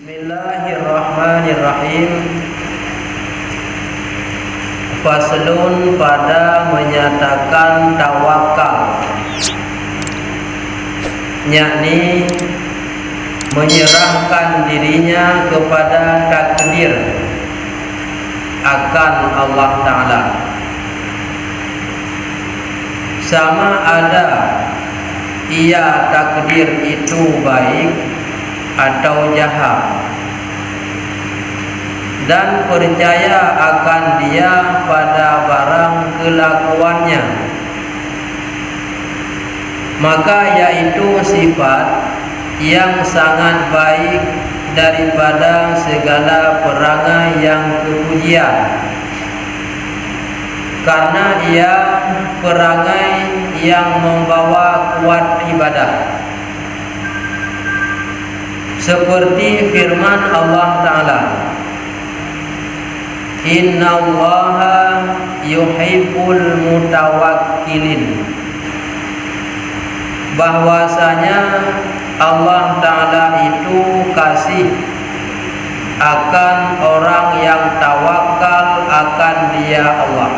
Bismillahirrahmanirrahim. Faslun pada menyatakan tawakal, yakni menyerahkan dirinya kepada takdir akan Allah Ta'ala, sama ada ia takdir itu baik atau jahat, dan percaya akan dia pada barang kelakuannya, maka yaitu sifat yang sangat baik daripada segala perangai yang kepujian, karena ia perangai yang membawa kuat ibadah, seperti firman Allah Ta'ala, Innallaha yuhibbul mutawakkilin, bahwasanya Allah Ta'ala itu kasih akan orang yang tawakal akan Dia Allah.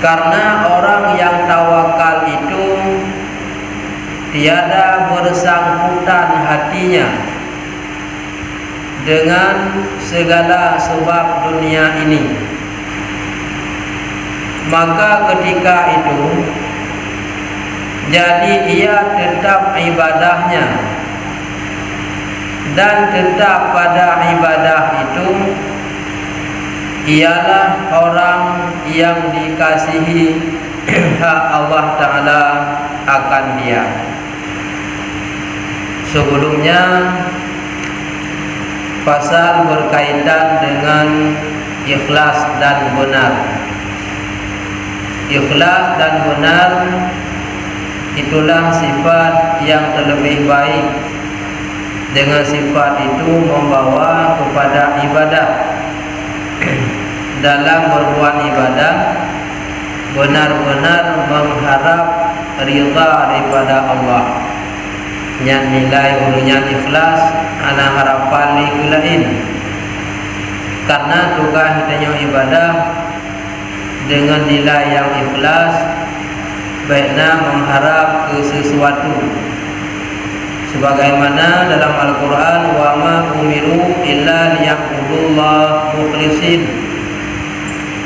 Karena orang yang tawakal itu tiada bersangkutan hatinya dengan segala sebab dunia ini, maka ketika itu jadi ia tetap ibadahnya, dan tetap pada ibadah itu ialah orang yang dikasihi hak Allah Ta'ala akan dia. Sebelumnya pasal berkaitan dengan ikhlas dan benar. Ikhlas dan benar itulah sifat yang terlebih baik. Dengan sifat itu membawa kepada ibadah. Dalam berbuat ibadah benar-benar mengharap ridha daripada Allah. Yang nilai ulunya ikhlas ana harapan likulain, karena tugas kita ibadah dengan nilai yang ikhlas, baiknya mengharap ke sesuatu, sebagaimana dalam Al-Quran, wa ma umiru illa liya'budullah mukhlisin,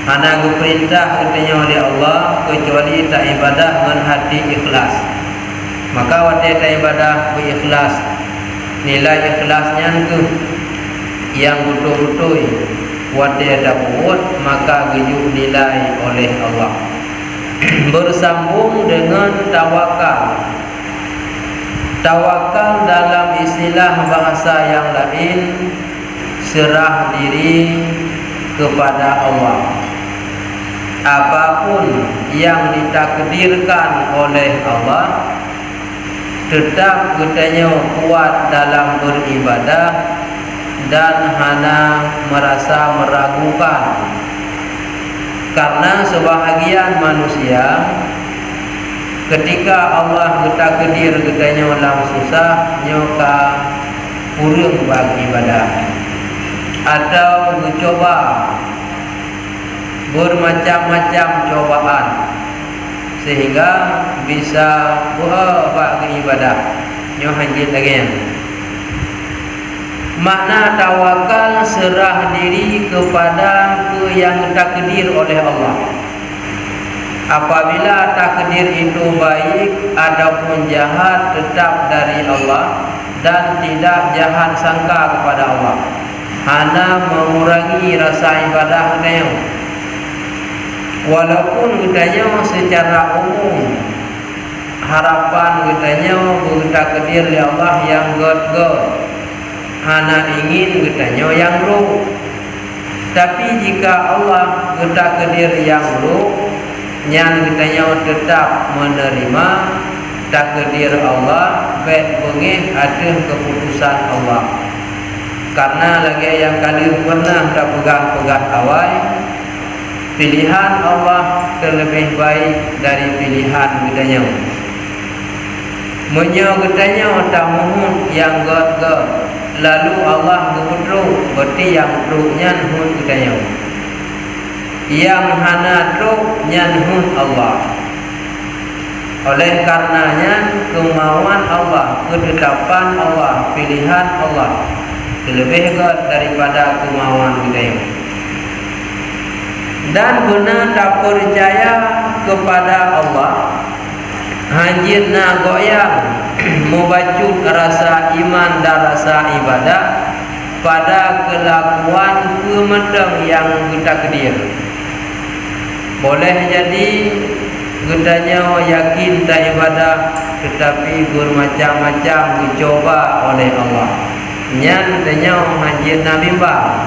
ana perintah katanya oleh Allah kecuali tak ibadah dengan hati ikhlas. Maka wajib ibadah berikhlas, nilai ikhlasnya itu yang betul-betul wajib dapat, maka gejuk nilai oleh Allah. Bersambung dengan tawakal. Tawakal dalam istilah bahasa yang lain serah diri kepada Allah. Apapun yang ditakdirkan oleh Allah, tetap katanya kuat dalam beribadah dan hana merasa meragukan. Karena sebahagian manusia ketika Allah takdir katanya dalam susah nyoka kurang bagi ibadah, atau mencoba bermacam-macam cobaan sehingga bisa buat ibadah nyo hanjit lagi. Makna tawakal serah diri kepada yang takdir oleh Allah. Apabila takdir itu baik ataupun jahat tetap dari Allah, dan tidak jahat sangka kepada Allah, hanya mengurangi rasa ibadah dia. Walaupun katanya secara umum harapan katanya bertakdir oleh Allah yang god-god, hana ingin katanya yang buruk. Tapi jika Allah bertakdir yang buruk, yang katanya tetap menerima takdir Allah, baik bengih ada keputusan Allah. Karena lagi yang kali pernah tak pegang-pegang awal, pilihan Allah terlebih baik dari pilihan katanya. Menyo getanya tamuhun yang god-god lalu Allah geputru berarti yang truknya hun getanya. Yang hana truk nyanhun Allah. Oleh karenanya kemauan Allah, ketetapan Allah, pilihan Allah lebih god daripada kemauan kita. Dan guna tak percaya kepada Allah, hanjirna goyang membacut rasa iman dan rasa ibadah pada kelakuan kemeteng yang kita kedir. Boleh jadi getanya yakin tak ibadah tetapi bermacam-macam dicoba oleh Allah. Nyan tanya hanjirna bimbang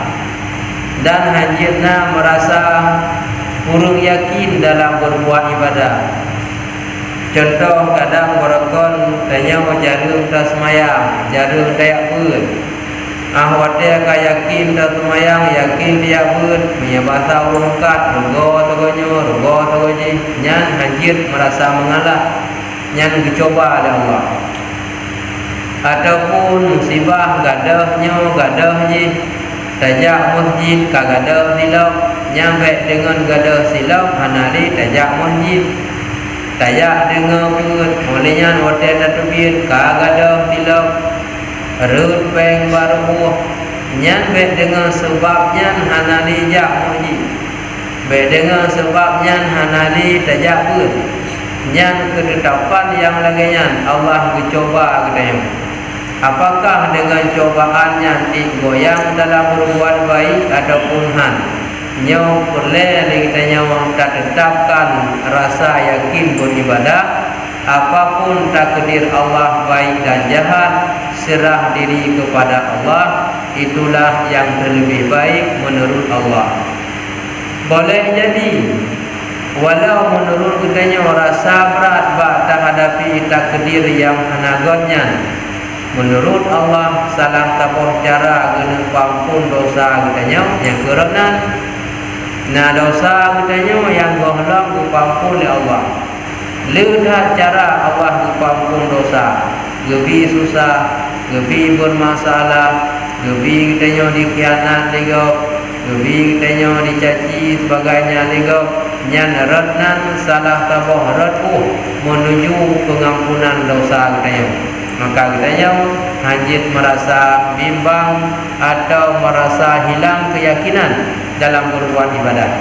dan hanjirna merasa kurang yakin dalam berbuat ibadah. Contoh kadang berakon tanya jarum tak semayang, jarum tak ber. Ahwatnya ka yakin tak semayang, yakin dia ber. Punya bahasa urungkat, rugo togoji. Nyan hanjir merasa mengalah, nyan dicoba oleh Allah. Ataupun musibah gadah je, tajak masjid kagadah silap, nyampe dengan gadah silap hanali tajak masjid. Tayak dengar pun olehnya hotel datubir kagadah silap rut peng baru nyampe dengan sebabnya hanali jak masjid. Be dengan sebabnya hanali tajak pun nyan ketetapan yang laginya Allah dicoba katanya. Apakah dengan cobaan yang goyang dalam berbuat baik ataupun nyaw perle kita nyaw tak tetapkan rasa yakin beribadah, apapun takdir Allah baik dan jahat, serah diri kepada Allah, itulah yang lebih baik menurut Allah. Boleh jadi walau menurut kita rasa berat tak hadapi takdir yang hanagotnya, menurut Allah salah tapoh cara guna pampun dosa kita yang kerenan. Nah dosa kita yang gohlam dipampun oleh Allah. Lihat cara Allah dipampun dosa. Gebi susah, gebi bermasalah, gebi kita dikhianat ligop, gebi kita dicaci sebagainya ligop. Nyan ratnan salah tapoh ratu menuju pengampunan dosa kita. Maka kita hanjit merasa bimbang atau merasa hilang keyakinan dalam berbuat ibadah.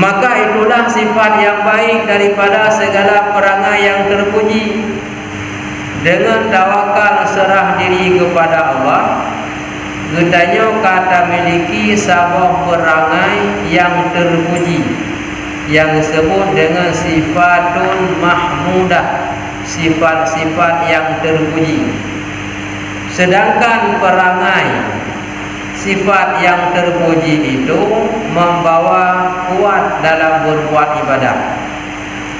Maka itulah sifat yang baik daripada segala perangai yang terpuji. Dengan tawakal serah diri kepada Allah, getanya kata miliki sebuah perangai yang terpuji yang disebut dengan sifatun mahmudah, sifat-sifat yang terpuji. Sedangkan perangai sifat yang terpuji itu membawa kuat dalam berbuat ibadah.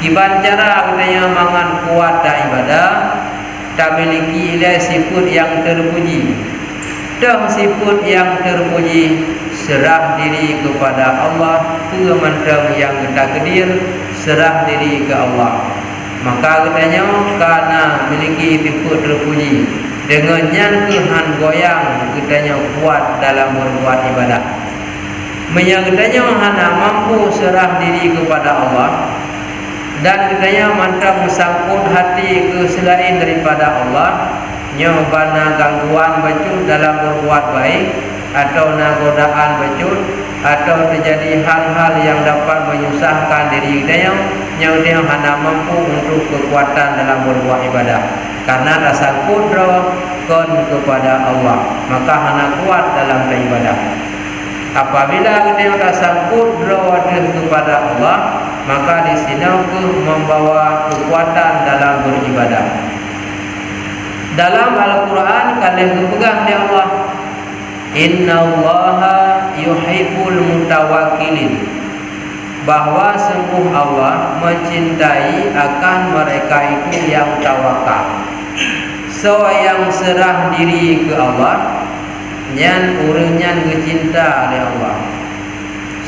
Kiban cara katanya mangan kuat dalam ibadah, tak miliki ilai sifat yang terpuji. Dah sifat yang terpuji serah diri kepada Allah, kementerian yang kita kedir serah diri ke Allah. Maka katanya karena miliki sifat terpuji, dengannya Tuhan goyang kitanya kuat dalam berbuat ibadah. Menyang kitanya hana mampu serah diri kepada Allah dan kitanya mantap sangkut hati ke selain daripada Allah, nyobana gangguan bacut dalam berbuat baik atau godaan bacut atau terjadi hal-hal yang dapat menyusahkan diri kitanya, yang dia hana mampu untuk kekuatan dalam berbuat ibadah. Karena rasa kudro kon kepada Allah, maka hana kuat dalam beribadah. Apabila kita rasa kudro kepada Allah, maka di sini membawa kekuatan dalam beribadah. Dalam Al-Quran kalian dipegang di Allah, Inna Allaha yuhibbul mutawakkilin, bahwa sungguh Allah mencintai akan mereka itu yang tawakal. So yang serah diri ke Allah, nyan urang nyan kecinta oleh Allah.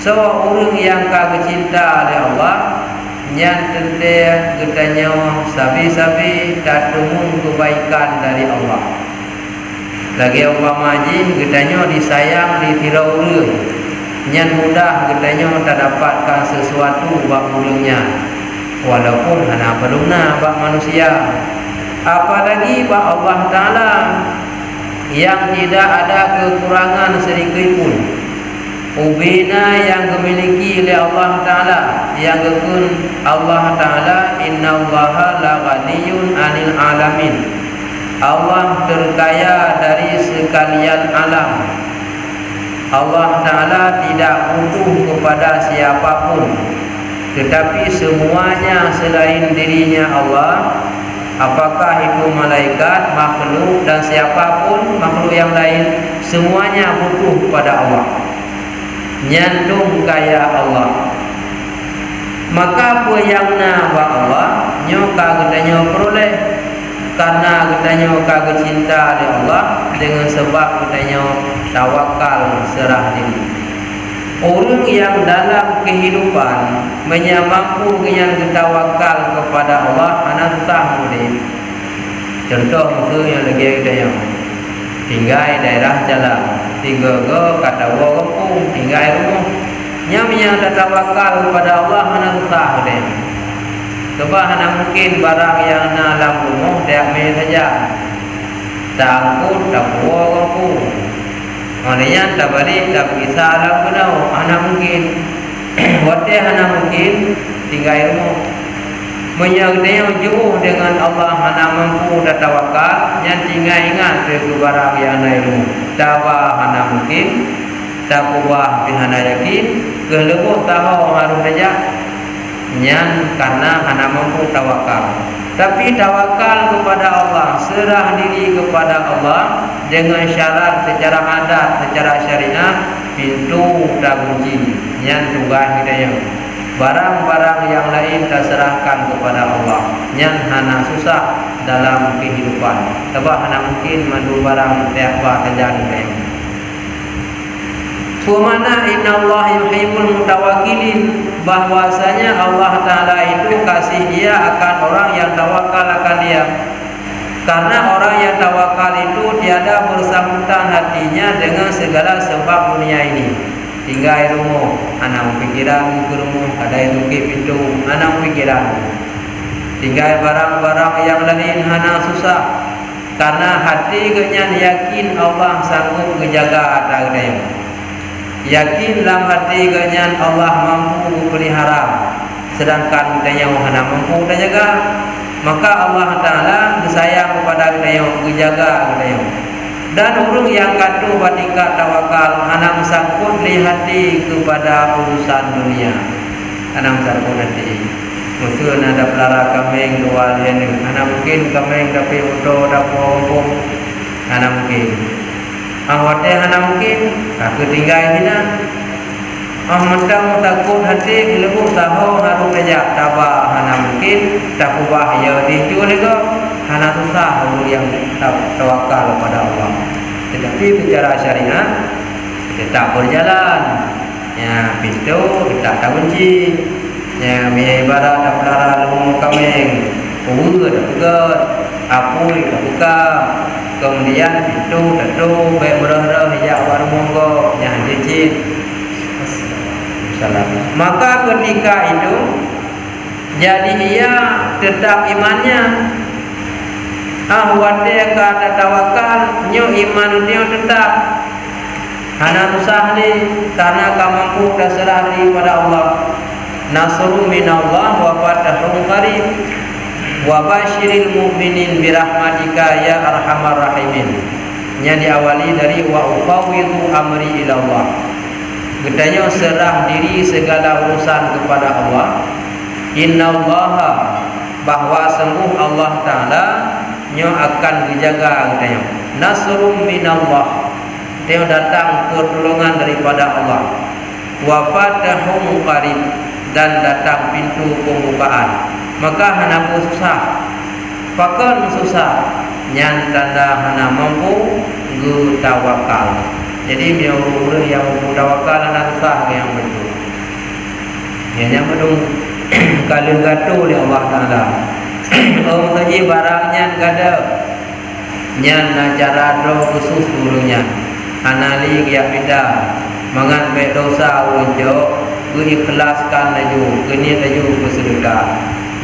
So urang yang ka kecinta oleh Allah, nyan tende getanya sabi-sabi datumun kebaikan dari Allah. Lagi umpama haji getanya disayang ditirau urang. Nyan mudah getanya tak dapatkan sesuatu bak urangnya. Walaupun hana peluna bak manusia. Apalagi bak Allah Taala yang tidak ada kekurangan sedikit pun. Ubina yang dimiliki oleh Allah Ta'ala, yang kekun Allah Ta'ala, innallaha la ghaniyun 'anil alamin. Allah terkaya dari sekalian alam. Allah Ta'ala tidak butuh kepada siapapun, tetapi semuanya selain dirinya Allah, apakah itu malaikat, makhluk dan siapapun makhluk yang lain, semuanya butuh kepada Allah. Nyantung kaya Allah. Maka apa yang nak buat Allah, nyoka getanya peroleh karena getanya kagak cinta di Allah, dengan sebab getanya tawakal serah diri. Orang yang dalam kehidupan mampu dengan tawakal kepada Allah, anak susah mudah. Contoh misalnya lagi getanya tinggal daerah jalan, tinggal kata kampung, tinggal rumah. Nyamnya tawakal kepada Allah anak susah mudah. Sebab hanya mungkin barang yang dalam rumah dia ambil saja. Tak angkut, tak bawa kampung. Maknanya tak balik, tak bisa alam benau. Hanya mungkin. Waktu hanya mungkin tinggal rumah. Menyangkutnya jauh dengan Allah hanya mampu dan tawakal. Yang tinggal ingat ke barang yang naik rumah. Tak hanya mungkin. Tak ubah hanya yakin. Kelebuh tahu harus saja. Nyan karena hanya mampu tawakal. Tapi tawakal kepada Allah, serah diri kepada Allah dengan syarat secara adat, secara syariah, pintu tak kunci. Nyan tugas hidayah. Barang-barang yang lain terserahkan kepada Allah. Nyan hana susah dalam kehidupan. Sebab hana mungkin mandu barang tiap terjadi. Sumana innallaha yuhibbul mutawakkilin, bahwasanya Allah Ta'ala itu kasih dia akan orang yang tawakal akan dia. Karena orang yang tawakal itu tiada bersangkutan hatinya dengan segala sebab dunia ini. Tinggal rumah, anak pikiran ke rumah, ada itu ke pintu, anak pikiran. Tinggal barang-barang yang lain hana susah. Karena hati kenyan yakin Allah sanggup menjaga atas. Yakin dalam hati ganyan Allah mampu pelihara, sedangkan kita yang hana mampu dan jaga, maka Allah Ta'ala bersayang kepada kita yang menjaga kita yang. Dan orang yang katu batika tawakal hana sangkut di hati kepada urusan dunia, hana sangkut hati. Mungkin ada pelara kambing dua lian, hana mungkin kambing tapi untuk dapur hana mungkin. Awatnya hana mungkin aku tinggal hina. Mentang takut hati lebih tahu harus kerja tabah hana mungkin tak ubah ya dijual juga hana susah orang yang tawakal pada Allah. Tetapi secara syariat tetap berjalan. Ya pintu kita tak kunci. Ya ibarat tak pelara lumur kambing. Ubur tak buka, apui tak buka. Kemudian pintu tentu baik berah-berah hijab warung monggo yang dicit. Maka ketika itu jadi ia tetap imannya. Wate kata tawakal nyo iman dia tetap. Hana usah ni karena kamu mampu terserah daripada Allah. Nasrun minallah wa fathun qarib. Wa basyiril mu'minin birahmatika ya arhamar rahimin. Nya diawali dari wa ufawwidu amri ila Allah. Gedanya serah diri segala urusan kepada Allah. Innallaha, bahwa sungguh Allah Ta'ala nya akan dijaga gedanya. Nasrun minallah, dia datang pertolongan daripada Allah. Wa fathun qarib, dan datang pintu pembukaan. Maka hana susah, pakon susah, nyan tanda hana mampu gu tawakal. Jadi orang yang mampu tawakal hana susah yang betul. Hanya menung kalau gatu oleh Allah Taala. Om saja barangnya gada nyan cara do khusus gurunya anali dia pindah mangan baik dosa urunjo ikhlaskan laju geni laju bersedekah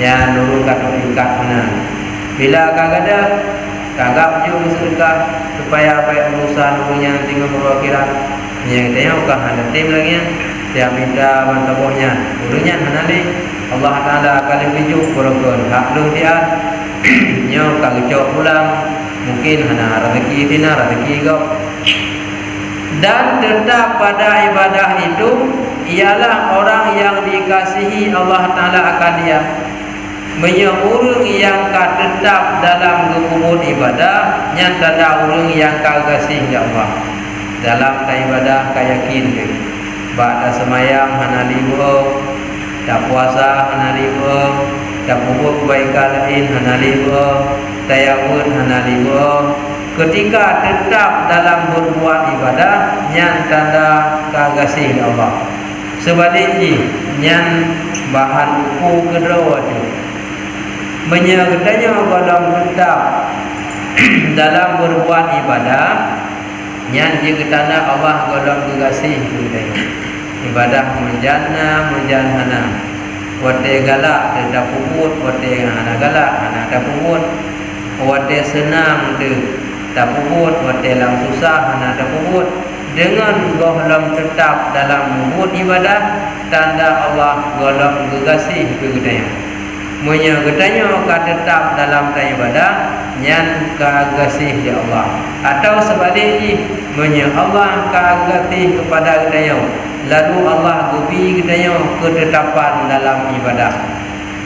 ya nurun kata tingkat mana bila kagada kagak ju bersedekah supaya baik urusan urunnya tinggal perwakilan yang tengok kah ada tim lagi dia minta bantuannya urunnya anali Allah Taala kali tujuh korokon hak lu dia nyo kagak jauh pulang mungkin hana rezeki tina rezeki kau dan tetap pada ibadah itu ialah orang yang dikasihi Allah Ta'ala akan dia menyurung yang tetap dalam kekubun ibadah yang tanda urung yang kasih ya Allah dalam ibadah kayakin ba'da semayang hana libo tak puasa hana libo tak pupuk kebaikan lain hana libo tayawun hana libo ketika tetap dalam berbuat ibadah yang tanda kasih Allah sebaliknya yang bahan uku kedua itu menyertanya dalam tetap dalam berbuat ibadah yang jika tanda Allah dalam kasih ibadah menjana wate galak tidak puput wate hana galak hana tak puput wate senang tak puput wate lang susah hana tak puput dengan golong tetap dalam membuat ibadah tanda Allah golong gekasih kegedanya munya gedanya maka tetap dalam ibadah yang kasih di Allah atau sebaliknya munya Allah kasih kepada gedanya lalu Allah gubi gedanya ketetapan dalam ibadah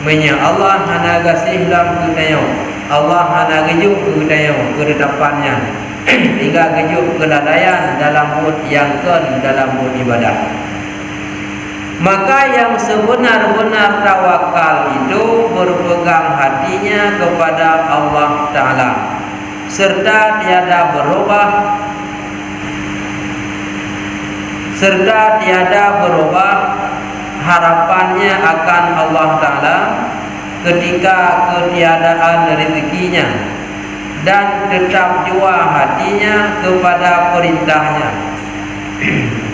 munya Allah hana kasih dalam gedanya Allah hana gejuk gedanya ketetapannya hingga gejuk kelalaian dalam buat yang dalam buat ibadah. Maka yang sebenar-benar tawakal itu berpegang hatinya kepada Allah Ta'ala serta tiada berubah harapannya akan Allah Ta'ala ketika ketiadaan rezekinya dan tetap jua hatinya kepada perintahnya.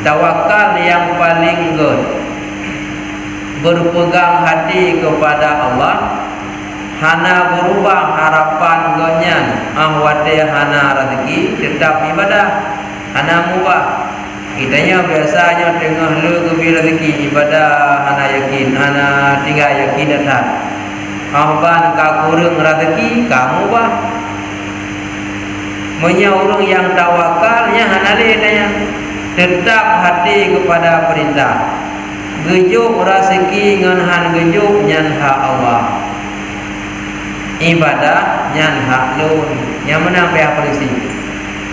Tawakal yang paling berpegang hati kepada Allah hana berubah harapan gonyan ahwate hana rezeki tetap ibadah hana mubah kitanya biasanya tengah lu gebi rezeki ibadah hana yakin hana tinggal yakin datang ahban ka kurang rezeki kamu bah menyaurung yang tawakalnya hanale tanya tetap hati kepada perintah gejuk rezeki ngan han gejuk nyan hak Allah ibadah nyan hak lu yang menang pihak polisi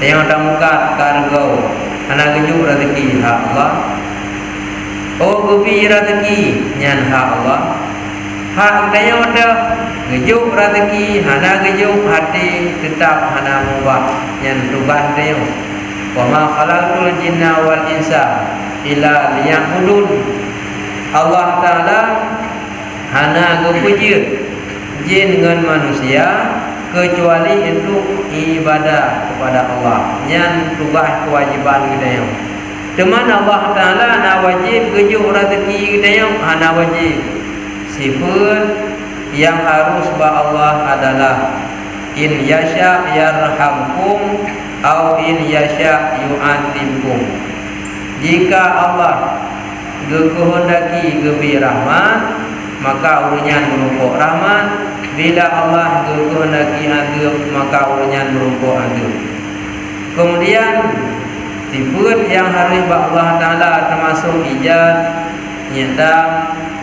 yang tamukat kargo hana gejuk rezeki hak Allah oh gubi rezeki nyan hak Allah hak tanya ada gejuk rezeki hana gejuk hati tetap hana mubah yang tugas dia wa ma khalaqtul jinna wal insa illa liya'budun Allah Ta'ala hana gepuji jin dengan manusia kecuali untuk ibadah kepada Allah yang tugas kewajiban kita yang teman Allah Ta'ala na wajib gejuk rezeki kita yang hana wajib sifat yang harus ba Allah adalah in yasha yarhamkum au in yasha yu'adzibkum jika Allah kehendaki gebi rahmat maka urunyan merumpuk rahmat bila Allah kehendaki adab maka urunyan merumpuk adab kemudian sifat yang harus ba Allah Ta'ala termasuk ijaz nyata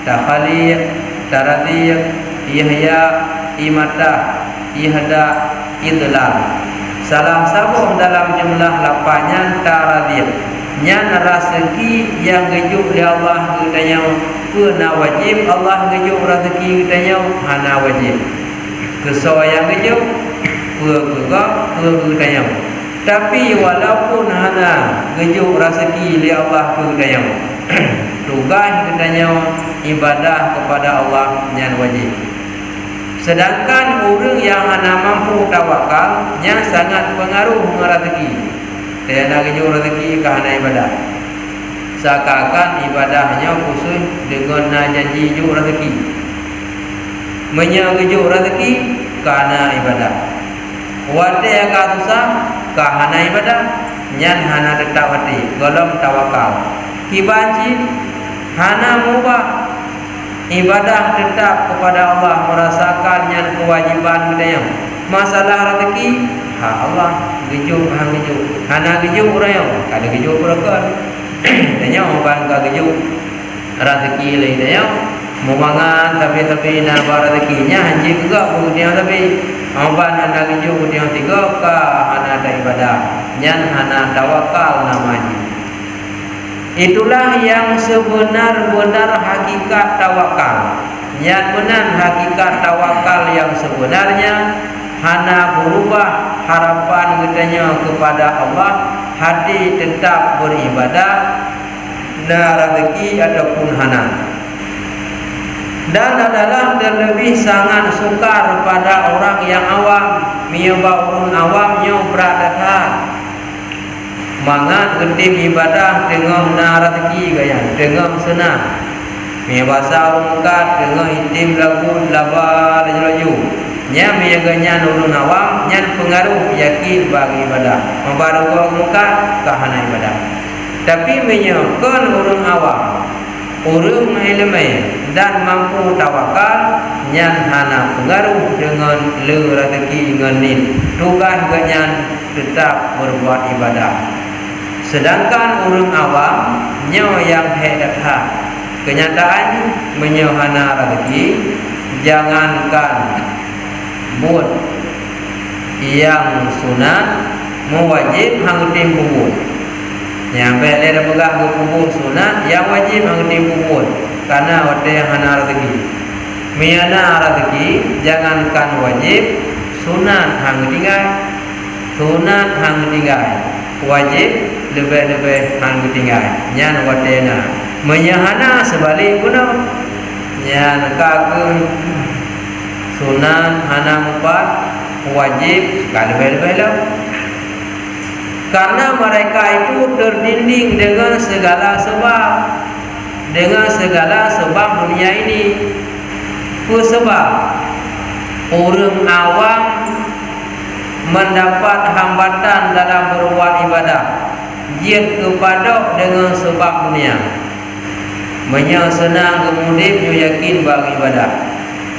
takhaliq taradhiq ihya imatah ihda idlal salah satu dalam jumlah lapanya taradhiq nyan rezeki yang gejuk oleh Allah katanya kena wajib Allah gejuk rezeki katanya hana wajib kesoa yang gejuk katanya tapi walaupun hana gejuk rezeki oleh Allah katanya tugas katanya ibadah kepada Allah yang wajib. Sedangkan orang yang hana mampu tawakal yang sangat pengaruh rezeki. Dia nak kerja rezeki ke hana ibadah. Seakan-akan ibadahnya khusus dengan janji juk rezeki. Menyagejuk rezeki kerana ibadah. Wate akan susah kerana ibadah. Nyan hana tetap hati golong tawakal. Kibanci hana mubah ibadah tetap kepada Allah, merasakan yang kewajiban kita yang masalah rezeki Allah gejuk hana gejuk orang yang kada gejuk orang tanya orang ka gejuk rezeki lain dia memangan tapi nak rezekinya haji juga kemudian tapi orang hana gejuk kemudian tiga ka hana ada ibadah nyan hana tawakal namanya. Itulah yang sebenar-benar hakikat tawakal. Yang benar hakikat tawakal yang sebenarnya hana berubah harapan katanya kepada Allah, hati tetap beribadah, dan rezeki ataupun hana. Dan adalah terlebih sangat sukar pada orang yang awam, miaba orang awamnya beradata. Mangat ketim ibadah tengah rezeki gaya tengah senang. Mia bahasa ungkat tengah itim lagu laba laju. Nya mia ganya nurun awam nya pengaruh yakin bagi ibadah. Membaru ungkat kahana ibadah. Tapi menyokan orang awam, orang ilmu dan mampu tawakal nya hana pengaruh dengan le rezeki ngenin. Tugas ganya tetap berbuat ibadah. Sedangkan orang awam nyo yang hedatha kenyataan menyohana rezeki jangankan buat yang sunat mewajib hangtim puput yang bele pegang puput sunat yang wajib hangtim puput karena wate yang hana rezeki miana rezeki jangankan wajib sunat hang tinggal sunat hang tinggal wajib lebih-lebih hang tinggal nyan wadena menyahana sebalik guna nyan kaku sunat hana empat wajib lebih-lebih lah karena mereka itu terdinding dengan segala sebab dunia ini. Sebab orang awam mendapat hambatan dalam berbuat ibadah jiat kepada dengan sebab dunia. Menya senang kemudian yakin bagi ibadah.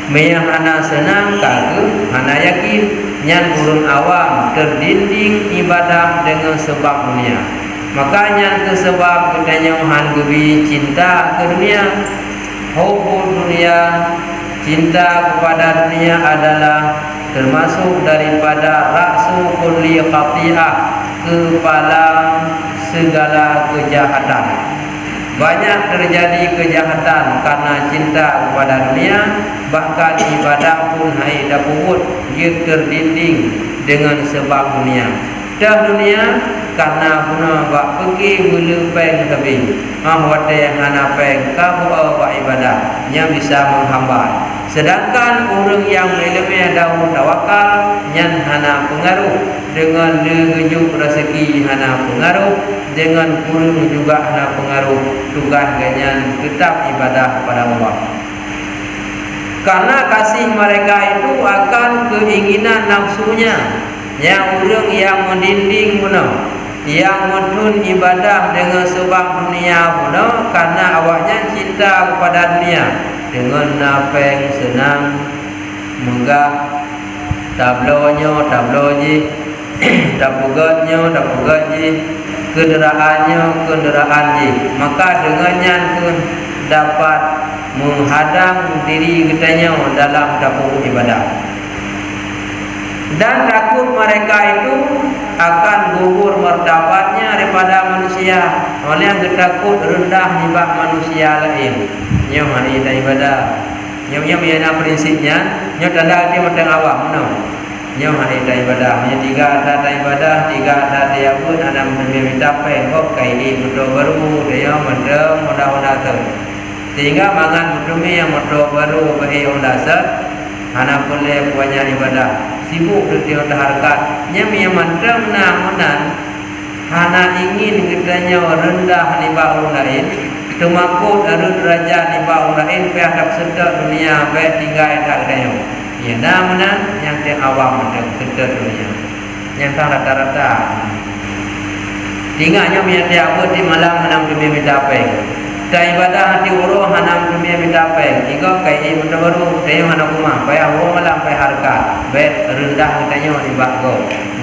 Menya hana senang kagu hana yakin nyan urun awam terdinding ibadah dengan sebab dunia. Makanya ke sebab katanya han gebi cinta ke dunia. Hubbu dunia, cinta kepada dunia adalah termasuk daripada raksu kulli khati'ah, kepala segala kejahatan. Banyak terjadi kejahatan karena cinta kepada dunia. Bahkan ibadah pun hai daput dia terdinding dengan sebab dunia. Dah dunia karena guna bak pergi gula peng tapi wate hana peng ka buat ibadah yang bisa menghambat. Sedangkan orang yang melebih daun tawakal yang hana pengaruh dengan legejuk rezeki hana pengaruh dengan kurung juga hana pengaruh tugas ganyan tetap ibadah kepada Allah. Karena kasih mereka itu akan keinginan nafsunya yang orang yang mendinding guna yang mendun ibadah dengan sebab dunia guna karena awaknya cinta kepada dunia dengan napeng senang megah tablonya tapugatnya kenderaan maka dengannya dapat menghadang diri kitanya dalam dapur ibadah. Dan takut mereka itu akan gugur martabatnya daripada manusia. Oleh yang takut rendah nibak manusia lain. Nyo hari ibadah. Nyo yana prinsipnya, nyo tanda hati macam awam no. Nyo hari ibadah. Nyo tiga ada ibadah, tiga ada dia pun ada minta pengkop kai betul baru dia mendem mudah-mudahan. Sehingga mangan berdumi yang motor baru bagi orang dasar hana boleh puanya ibadah sibuk dengan harkat nyami yang mandang namunan hana ingin kitanya rendah di bawah orang lain temakut ada derajat di bawah orang lain pihak tak sedar dunia baik tinggal tak ada ya namunan yang dia awam mandang sedar dunia yang tak rata-rata tinggalnya yang dia buat di malam menang demi mendapai dan ibadah hati uruh hanam dunia mendapai jika kaya benda baru dia hana rumah payah uruh malam payah harga baik rendah katanya di bago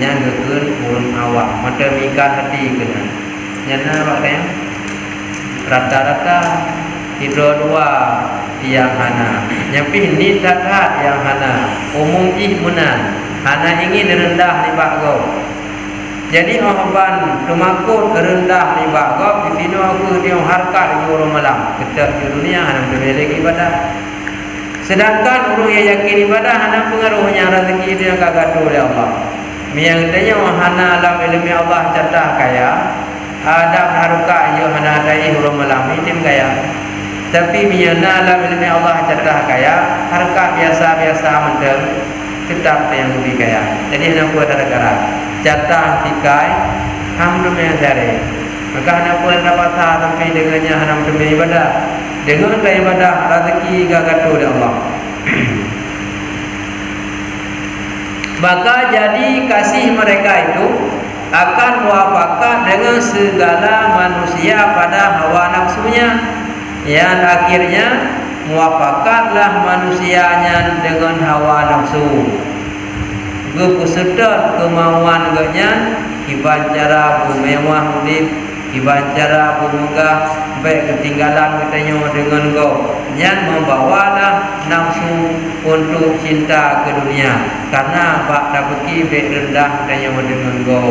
yang gekun urung awak mata mikat hati kena nyana baknya rata-rata tidur dua yang hana nyapi ni tak yang hana umum ihmunan hana ingin rendah di bago. Jadi orang tumakut rendah ni bagap di sini aku dia harkat di orang malam. Kita di dunia hanya memiliki ibadah. Sedangkan orang yang yakin ibadah hanya pengaruhnya rezeki dia kagak oleh Allah. Yang katanya hana alam ilmu Allah catah kaya. Ada harkat yo hana dai orang malam ini kaya. Tapi miana alam ilmu Allah catah kaya, harkat biasa-biasa mendem tetap yang lebih kaya. Jadi hanya buat negara. Jatah tikai ham dunia sehari maka hanya pun dapat sampai dengannya hanya dunia ibadah dengan ibadah rezeki gagatu oleh Allah. Maka jadi kasih mereka itu akan muafakat dengan segala manusia pada hawa nafsunya yang akhirnya muafakatlah manusianya dengan hawa nafsu kepusedot kemauan gaknya kibancara bermewah hidup kibancara bermegah baik ketinggalan katanya dengan go yang membawalah nafsu untuk cinta ke dunia karena bak dapati baik rendah katanya dengan go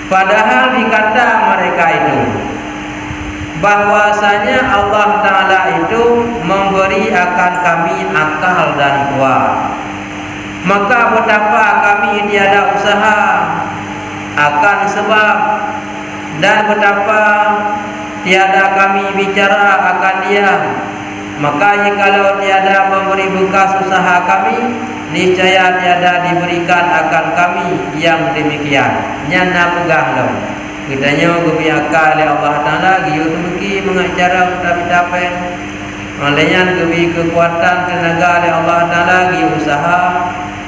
padahal dikata mereka itu bahwasanya Allah Ta'ala itu memberi akan kami akal dan kuat. Maka betapa kami tiada usaha akan sebab dan betapa tiada kami bicara akan dia. Maka jikalau tiada memberi bekas usaha kami, niscaya tiada diberikan akan kami yang demikian. Nyana pegahlah. Kitanya gubi akal oleh Allah Ta'ala giu temeki mengacara untuk mencapai. Olehnya gubi kekuatan tenaga oleh Allah Ta'ala giu usaha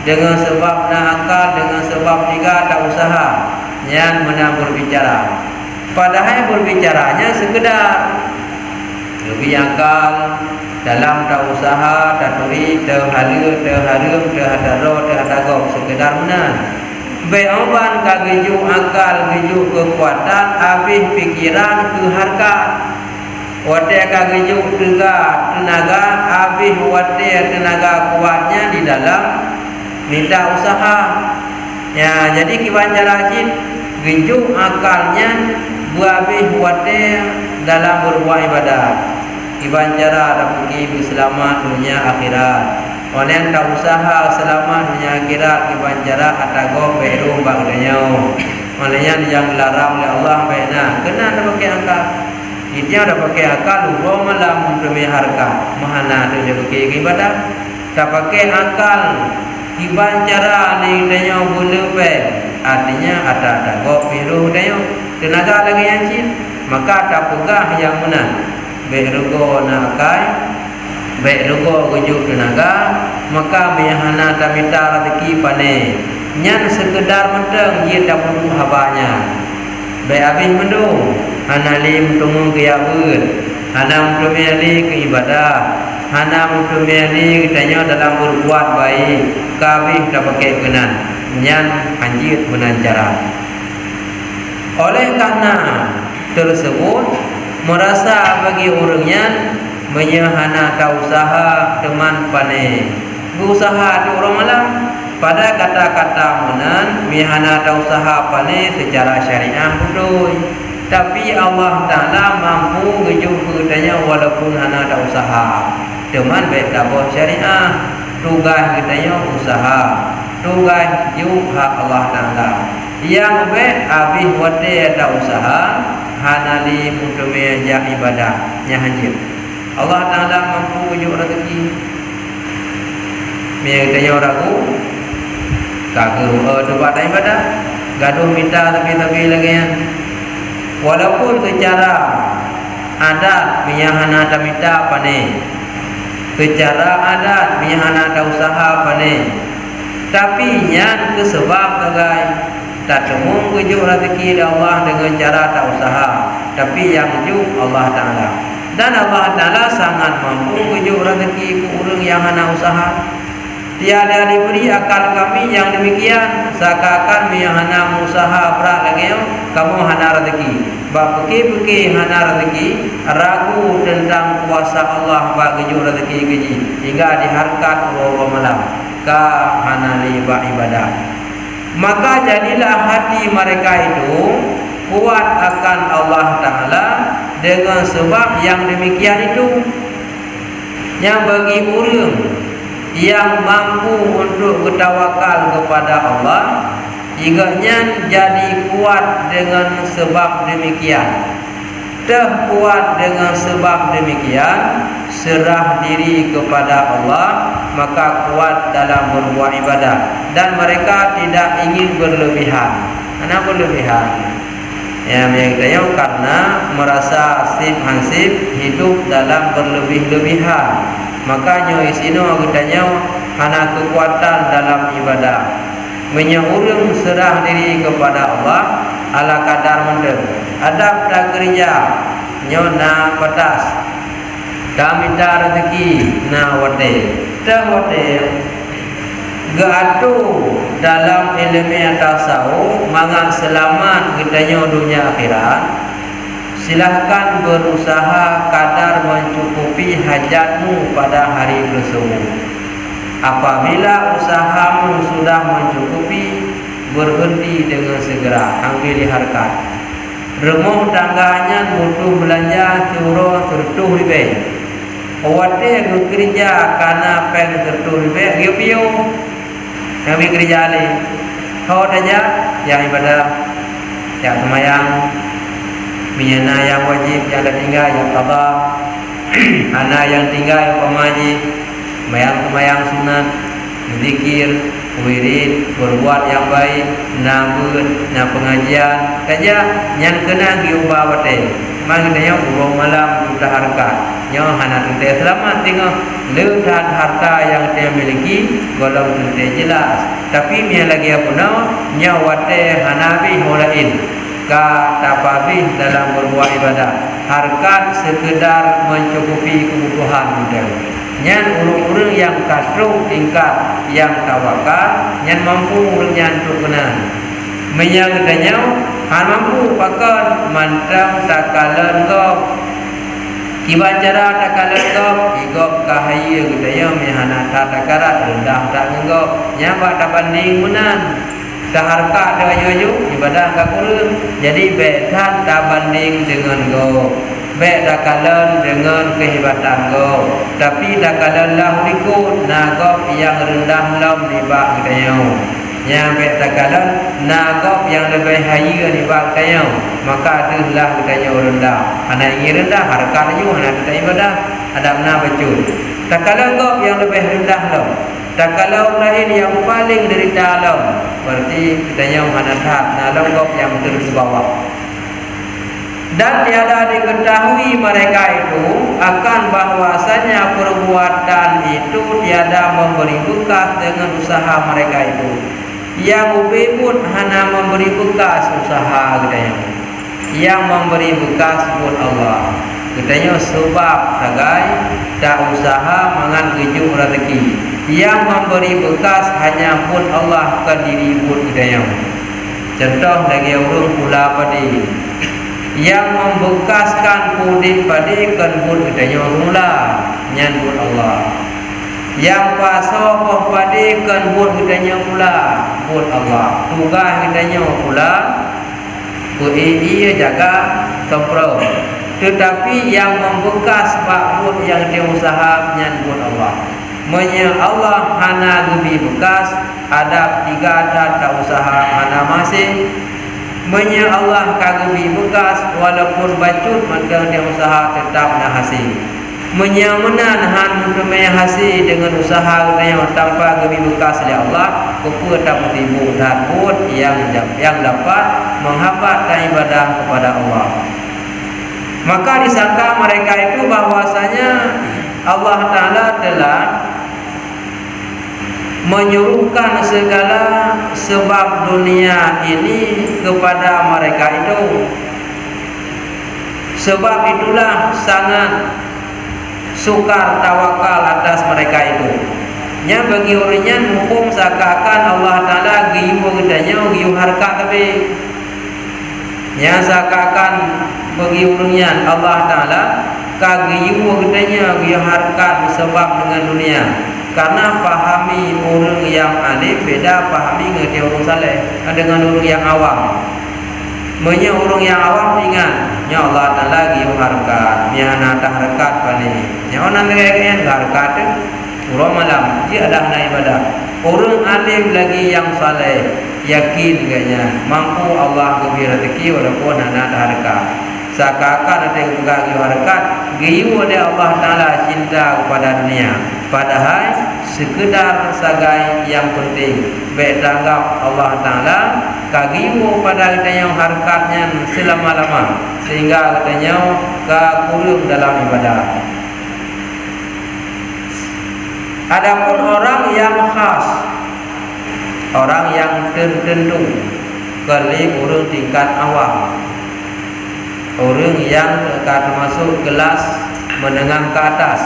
dengan sebab akal dengan sebab tiga tak usaha yang menang berbicara. Padahal berbicaranya sekedar lebih akal dalam tak usaha tak turi tak halu tak harum tak hadaro tak hadagok sekedar menang. Beoban kageju akal geju kekuatan habis pikiran ke harkat. Wate kageju tenaga habis wate tenaga kuatnya di dalam minta usaha. Ya, jadi kibanjar rajin gejuk akalnya buabih wate dalam berbuat ibadah. Kibanjar ada pergi selamat dunia akhirat. Oleh tak usaha selamat dunia akhirat kibanjar atago beru bagdanya. Olehnya yang dilarang oleh Allah baiknya kena ada pakai akal. Dia ada pakai akal lu malam untuk harga. Mahana dia pakai ibadah. Tak pakai akal kibancara ni tanya boleh baik artinya ada go biru tanya tenaga lagi yang cin maka tak pegah yang mana baik rugo nakai baik rugo gujuk tenaga maka mehana tak minta rezeki pane nyan sekedar menteng dia tak perlu habanya baik habis mendung hana lim tunggu kiabut hana mendumeli ke ibadah hana mendumeli katanya dalam berbuat baik kabih tak pakai kenan nyan anjir menancara oleh karena tersebut merasa bagi orangnya menyahana tak usaha teman pane berusaha di orang malam pada kata-kata menan mihana tak usaha pane secara syariah betul tapi Allah Ta'ala mampu gejuk katanya walaupun hana tak usaha teman baik tak syariah tugas katanya usaha tugas juk hak Allah Ta'ala yang baik habis wate ada usaha hanali untuk meja ibadah nya haji. Allah Taala mampu ujuk rezeki. Mia tanya ragu kagak tempat ibadah gaduh minta tapi lagi ya. Walaupun secara adat mia hana minta pane, secara adat mia hana ada usaha pane, tapi nya ke sebab kagai tak temu ujuk rezeki Allah dengan cara tak usaha, tapi yang ujuk Allah Taala. Dan Allah Taala sangat mampu ujuk rezeki ke orang yang hana usaha. Tiada diberi akal kami yang demikian seakan-akan yang hana usaha berat lagi kamu hana rezeki. Bab peki hana rezeki ragu tentang kuasa Allah bagi rezeki gaji hingga diharkat orang malam ka hana liba ibadah. Maka jadilah hati mereka itu kuat akan Allah Taala dengan sebab yang demikian itu yang bagi orang yang mampu untuk bertawakal kepada Allah iganya jadi kuat dengan sebab demikian. Terkuat dengan sebab demikian serah diri kepada Allah, maka kuat dalam berbuat ibadah dan mereka tidak ingin berlebihan. Kenapa berlebihan? Ya, mereka karena merasa hansip hidup dalam berlebih-lebihan. Makanya isino agutanya hana kekuatan dalam ibadah. Menyurung serah diri kepada Allah ala kadar mendem. Adab tak kerja nyona batas. Tak minta rezeki na wate. Tak wate gaadu dalam ilmu tasawuf mangan selamat kitanya dunia akhirat. Silahkan berusaha kadar mencukupi hajatmu pada hari tersebut. Apabila usahamu sudah mencukupi, berhenti dengan segera, ambil harkat. Remuk tangganya butuh belanja suruh tertuh lebih. Awate bekerja karena peng tertuh lebih, gipiu. Kami kerja le. Kau saja yang ibadah, yang semayang. Miana yang wajib yang ada tinggal yang qada, anak yang tinggal yang pemaji, mayang sunat, zikir, wirid, berbuat yang baik, nabut, na pengajian, saja yang kena diubah bate. Maknanya urang malam sudah harkat. Nyo hana tente selamat tengok leutan harta yang dia miliki golong tente jelas. Tapi mia lagi apa nau nyawate hanabi holain. Ka tapabih dalam berbuat ibadah harkat sekedar mencukupi kebutuhan mudah. Nyan urang-urang yang kasrung tingkat yang tawakal nyan mampu urang nyan untuk kenal menyang danyau han mampu pakan mantang takalan gop kibacara takalan gop igop kahaya gedaya mihana takara rendah tak ngop nyaba tabanding menan taharka dengan ibadah ka kurang jadi betan tak banding dengan go be takalan dengan kehebatan go tapi takalan lah ikut nagop yang rendah lam di bak kayu yang be takalan nagop yang lebih haya di bak kayu maka adalah kayu rendah ana ingin rendah harkat ju ana tak ibadah ada mana bacul takalan gop yang lebih rendah lam tak kalau lain yang paling dari dalam berarti kita yang manathat dalam gop yang terus bawah dan tiada diketahui mereka itu akan bahwasanya perbuatan itu tiada memberi bekas dengan usaha mereka itu yang ubi pun hanya memberi bekas usaha katanya yang memberi bekas pun Allah katanya sebab sebagai tak usaha mangan kejuk rezeki yang memberi bekas hanya pun Allah ke diri pun hidayah. Contoh lagi orang pula padi yang membekaskan pudi padi kan pun hidayah mula nyan pun Allah. Yang pasoh padi kan pun hidayah mula pun Allah. Tugas hidayah pula ia jaga sempro. Tetapi yang membekas pak pun yang dia usaha nyan pun Allah. Menya Allah hana lebih bekas ada tiga tata usaha hana masih Menya Allah kagumi bekas walaupun bacut maka dia usaha tetap nak hasil. Menya menan han mentemai hasil dengan usaha yang tanpa gemi bekas oleh Allah, kupu tak sibuk dan pun yang dapat menghambat ibadah kepada Allah. Maka disangka mereka itu bahwasanya Allah Ta'ala telah menyuruhkan segala sebab dunia ini kepada mereka itu. Sebab itulah sangat sukar tawakal atas mereka itu. Nya bagi orangnya hukum seakan Allah Ta'ala giyu gedanya giyu harkat tapi nya seakan bagi orangnya Allah Ta'ala kagiyu gedanya giyu harkat sebab dengan dunia. Karena pahami orang yang alim beda pahami ngerti orang saleh dengan orang yang awam. Menya orang yang awam ingat nya Allah Ta'ala giyu harkat nya natah harkat paling nya orang ngene harkat urang malam dia ada ibadah. Orang alim lagi yang saleh yakin kayaknya mampu Allah beri rezeki walaupun natah harkat. Seakan-akan ada yang pegang giyu harkat giyu oleh Allah Ta'ala cinta kepada dunia. Padahal sekedar sagai yang penting baik tanggap Allah Ta'ala kagimu pada kita yang harkatnya selama-lama sehingga katanya kurung dalam ibadah. Adapun orang yang khas, orang yang tertentu kali orang tingkat awam, orang yang termasuk kelas menengah ke atas,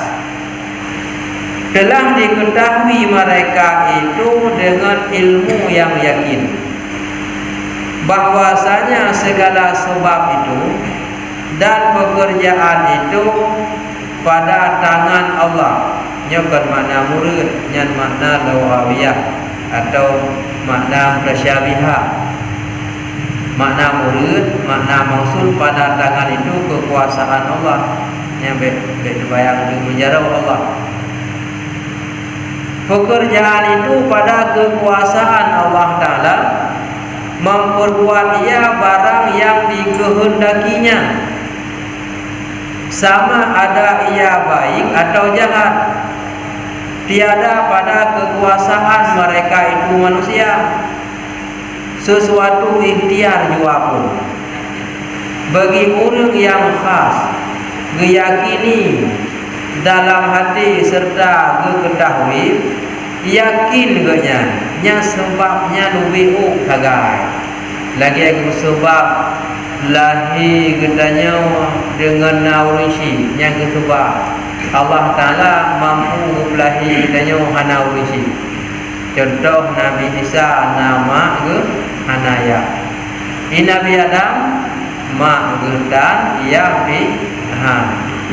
telah diketahui mereka itu dengan ilmu yang yakin bahwasanya segala sebab itu dan pekerjaan itu pada tangan Allah. Nyokan makna murid, nyan makna lawawiyah atau makna mutasyabiha. Makna murid, makna maksud pada tangan itu kekuasaan Allah. Yang berbayang di menjarah Allah. Pekerjaan itu pada kekuasaan Allah Ta'ala memperbuat ia barang yang dikehendakinya, sama ada ia baik atau jahat. Tiada pada kekuasaan mereka itu manusia sesuatu ikhtiar jua pun. Bagi orang yang khas meyakini dalam hati serta ketahui yakin genya nya sebabnya lebih kagai lagi aku sebab lahi gedanya dengan naurisi yang sebab Allah Ta'ala mampu belahi gedanya hana urisi. Contoh Nabi Isa nama ke Hanaya, Nabi Adam mak gedan ia fi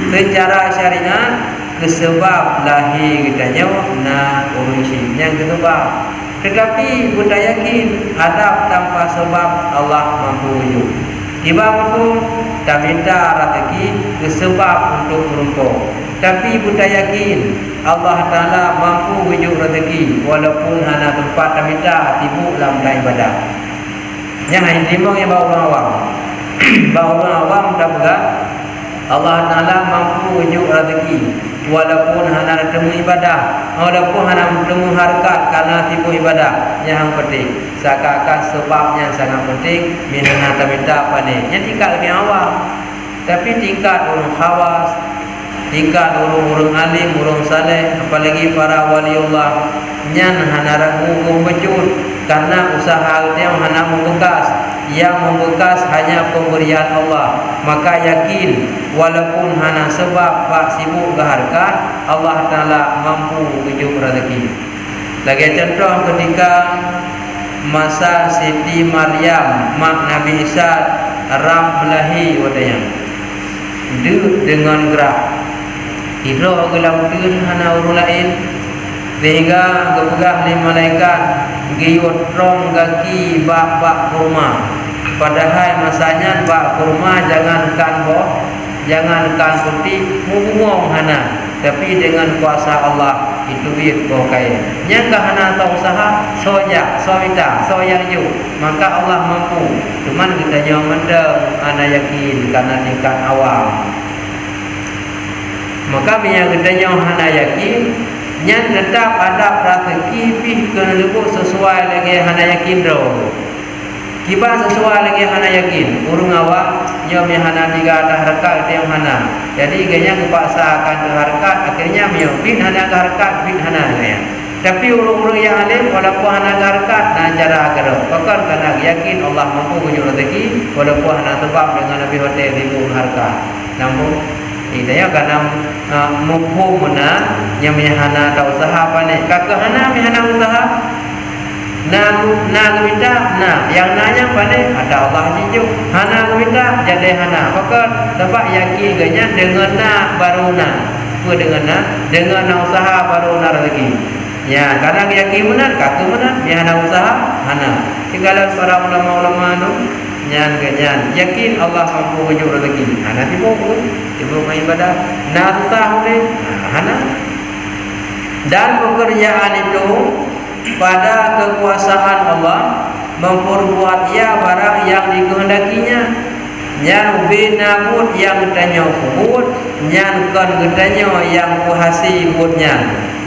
secara syariat kesebab lahir gedanya na urisi yang kedua. Tetapi kita yakin adab tanpa sebab Allah mampu wujud. Tiba mampu tak minta rezeki kesebab untuk merumpuk. Tapi kita yakin Allah Ta'ala mampu wujud rezeki walaupun hanya tempat tak minta tibuk dalam ibadah. Yang lain timbang yang bawa orang awam. Bawa orang awam tak berat. Allah Ta'ala mampu wujud rezeki walaupun hanya temu ibadah, walaupun hanya temu harkat karena tipu ibadah. Yang penting seakan-akan sebabnya sangat penting minna minta apa ni yang tingkat lebih awal. Tapi tingkat orang khawas, tingkat orang-orang alim, orang saleh, apalagi para waliullah nyan hana ragu becut karena usaha dia hana membekas. Yang membekas hanya pemberian Allah. Maka yakin walaupun hana sebab pak sibuk ke harkat, Allah Ta'ala mampu wujud rezeki. Lagi contoh ketika masa Siti Maryam mak Nabi Isa ram belahi wadanya dengan gerak hidro gelautin hana urun lain sehingga kepegah li malaikat giyut rong kaki bak kurma. Padahal masanya bak kurma jangankan boh, jangankan putih, mungong hana. tapi dengan kuasa Allah itu biar kaya. Yang hana tahu usaha soja, soita, soya ju, maka Allah mampu. Cuman kita jangan mendeng, ana yakin karena tingkat awam. Maka yang kita jangan hana yakin, yang tetap ada rezeki pih kena lebih sesuai lagi hana yakin ro. Kiba sesuai lagi hana yakin. Urung awak nyom yang hana tiga ada harkat yang hana. Jadi gaya kepaksakan ke harkat akhirnya nyom bin hana ke harkat bin hana gaya. Tapi urung-urung yang alim walaupun hana ke harkat dan cara agar bahkan karena yakin Allah mampu punya rezeki walaupun hana sebab dengan lebih hotel ribu harkat. Namun idanya karena mukhu mana yang hana tak usaha apa ni? Kakak hana hana usaha. Nak minta, yang nanya pandai ada Allah jinjung. Hana minta jadi hana. Maka sebab yakin ganya dengan nak baru nak. Apa dengan nak usaha baru nak rezeki. Ya, karena yakin benar, kata benar, dia hana usaha, hana. Segala para ulama-ulama tu nyan ganyan yakin Allah mampu wujud rezeki. Hana tiba main ibadah. Nak usaha ni, hana. Dan pekerjaan itu pada kekuasaan Allah memperbuat ia barang yang dikehendakinya. Yang binabut yang tanya kubut, yang kan getanya yang puhasi butnya.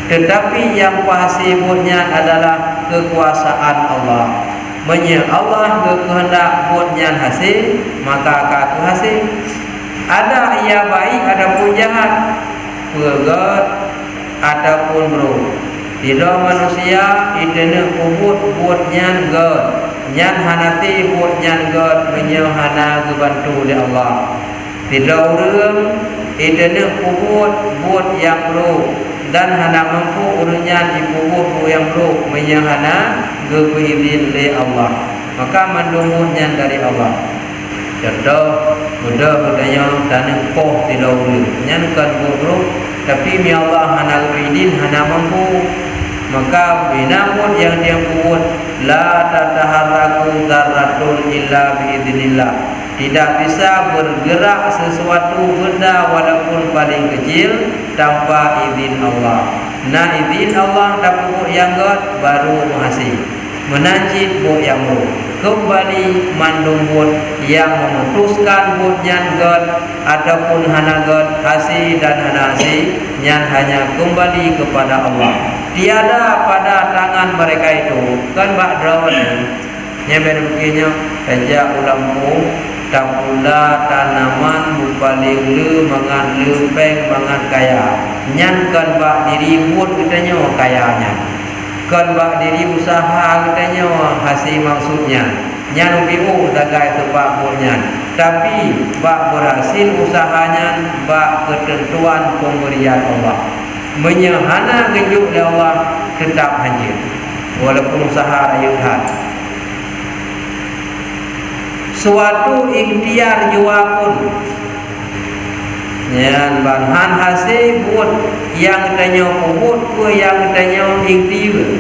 Tetapi yang puhasi butnya adalah kekuasaan Allah. Menya Allah berkehendak butnya hasil, maka akan hasil. Ada ia baik, ada pun jahat, pegat, ataupun buruk. Tidak manusia idene kubut buat nyan god nyan hanati buat nyan god menyahana kebantu oleh Allah. Tidak orang idene kubut buat yang buruk dan hana mampu urunnya dikubur yang buruk menyahana kebeizin oleh Allah. Maka mandumutnya dari Allah. Contoh mudah bertanya tanah poh tidak orang nyan kan buruk tapi mi Allah hana kebeizin hana mampu. Maka binapun yang dia buat la tataharraku dzarratun illa biidznillah. Tidak bisa bergerak sesuatu benda walaupun paling kecil tanpa izin Allah. Nah izin Allah tak buat yang god baru menghasil. Menanjit buat yang buruk. Kembali mandung buat yang memutuskan buat yang god ataupun hana god hasil dan hana hasil yang hanya kembali kepada Allah. Tiada pada tangan mereka itu kan bak drawn nya begini saja ulammu tak pula tanaman bupaling le mangan lempeng mangan kaya nyan kan bak diri buat katanya kayanya kan bak diri usaha katanya hasil maksudnya nyan biu dagai sebab buatnya tapi bak berhasil usahanya bak ketentuan pemberian Allah. Menyahana kejuk oleh Allah tetap hancur walaupun usaha ayuhan. Suatu ikhtiar jua pun yang bahan hasil buat yang tanya kubut ke yang tanya ikhtiar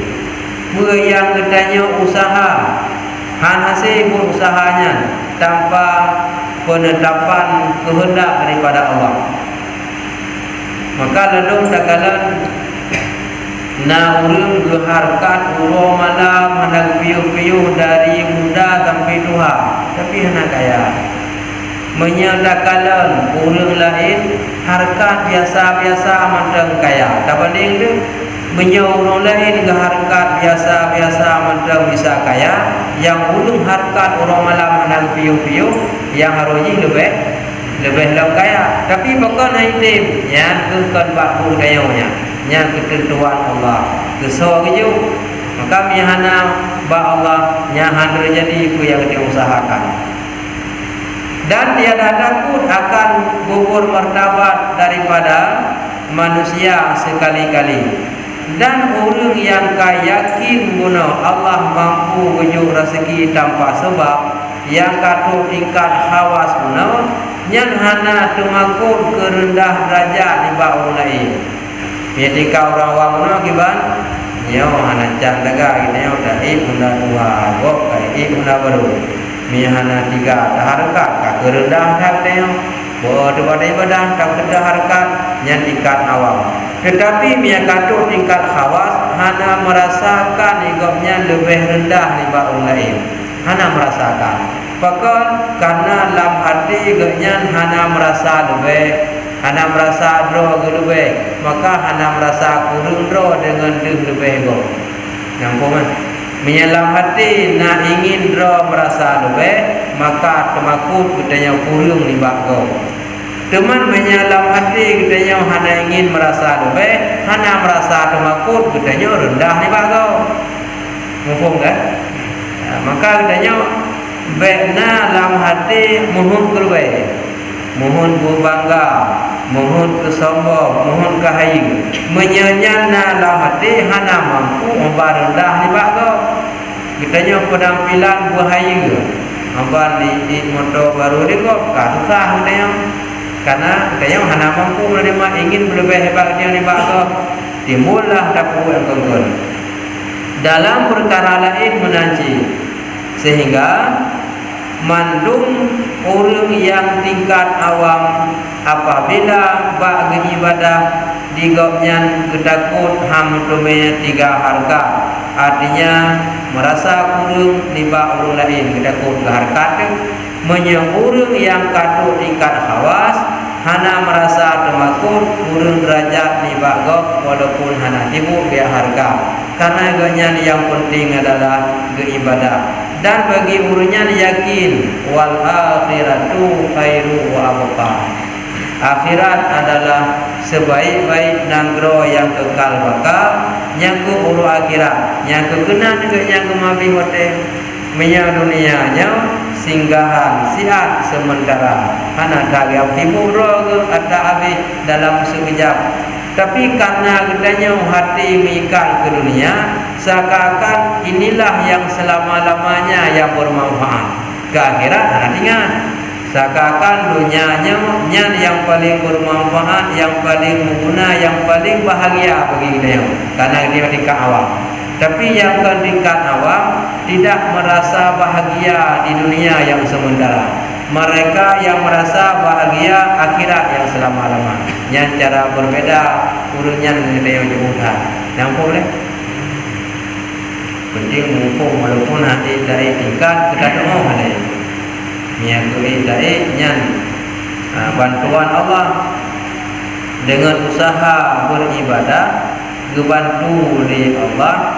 ke yang tanya usaha han hasil buat usahanya tanpa penetapan kehendak daripada Allah. Maka ledung dakalan na urung geharkat uro malam hendak piuh-piuh dari muda sampai tua tapi hendak kaya menyadakalan urung lain harkat biasa-biasa mandang kaya tak banding tu menyurung lain geharkat biasa-biasa mandang bisa kaya yang urung harkat uro malam hendak piuh-piuh yang harusnya lebih kaya tapi bukan item yang kekan bakul kayanya yang ketentuan Allah kesor keju maka mihana ba Allah yang terjadi ku yang diusahakan dan tiada takut akan gugur martabat daripada manusia sekali-kali dan orang yang yakin guna Allah mampu wujud rezeki tanpa sebab yang katu tingkat hawas guna nyan hana tumakut kerendah derajat di bawah lain. Ketika orang awam no kiban, nyo hana cang daga kita nyo dah mula dua, bok kai mula baru. Mi hana tiga dah harkat ka kerendah dah kita nyo. Buat ibadah tak kena harakat yang tingkat awam. Tetapi dia kata tingkat khawas hana merasakan igopnya lebih rendah daripada orang lain. Hana merasakan. Bahkan karena dalam hati igopnya hana merasa lebih, hana merasa draw lebih, maka hana merasa kurang draw dengan lebih go. Nampak kan? Menyalam hati nak ingin draw merasa lebih, maka temakut katanya kurang di bakau. Teman menyalam hati katanya hana ingin merasa lebih, hana merasa temakut katanya rendah di bakau. Nampak kan? Maka katanya benar dalam hati mohon kelebih, mohon berbangga, mohon kesombong, mohon kehayu, menyanyana dalam hati hana mampu membarendah di bakau. Kitanya penampilan berhayu, amban di motor baru ni kok susah katanya, karena katanya hana mampu menerima ingin lebih hebat dia di bakau. Timbullah tapu yang kongkol dalam perkara lain menanci, sehingga mandung orang yang tingkat awam apabila bagi ibadah digopnya ketakut hamdume tiga harga, artinya merasa kurang niba orang lain ketakut harkat, menyurung yang katut tingkat khawas hana merasa temakut kurang derajat niba gop walaupun hana ibu dia harga, karena ganyan yang penting adalah ibadah. Dan bagi urutnya yakin wal akhiratu khairu wa abqa. Akhirat adalah sebaik-baik nanggro yang kekal bakal. Yang ke uru akhirat, yang kekena dengan yang kemabi hotel. Menya dunianya singgahan sihat sementara. Hana tagap tibu roh ada habis dalam sekejap. Tapi karena katanya hati mengikat ke dunia, seakan inilah yang selama-lamanya yang bermanfaat. Ke akhirat hana tinggal. Seakan dunianya yang paling bermanfaat, yang paling mengguna, yang paling bahagia bagi kita. Karena dia tingkat awam. Tapi yang ke tingkat awam tidak merasa bahagia di dunia yang sementara. Mereka yang merasa bahagia akhirat yang selama-lama. Yang cara berbeda urutnya dengan yang dimudah. Yang boleh penting mumpung walaupun hati dari tingkat kita tengok ada mengakui dari nyan bantuan Allah dengan usaha beribadah, dibantu oleh Allah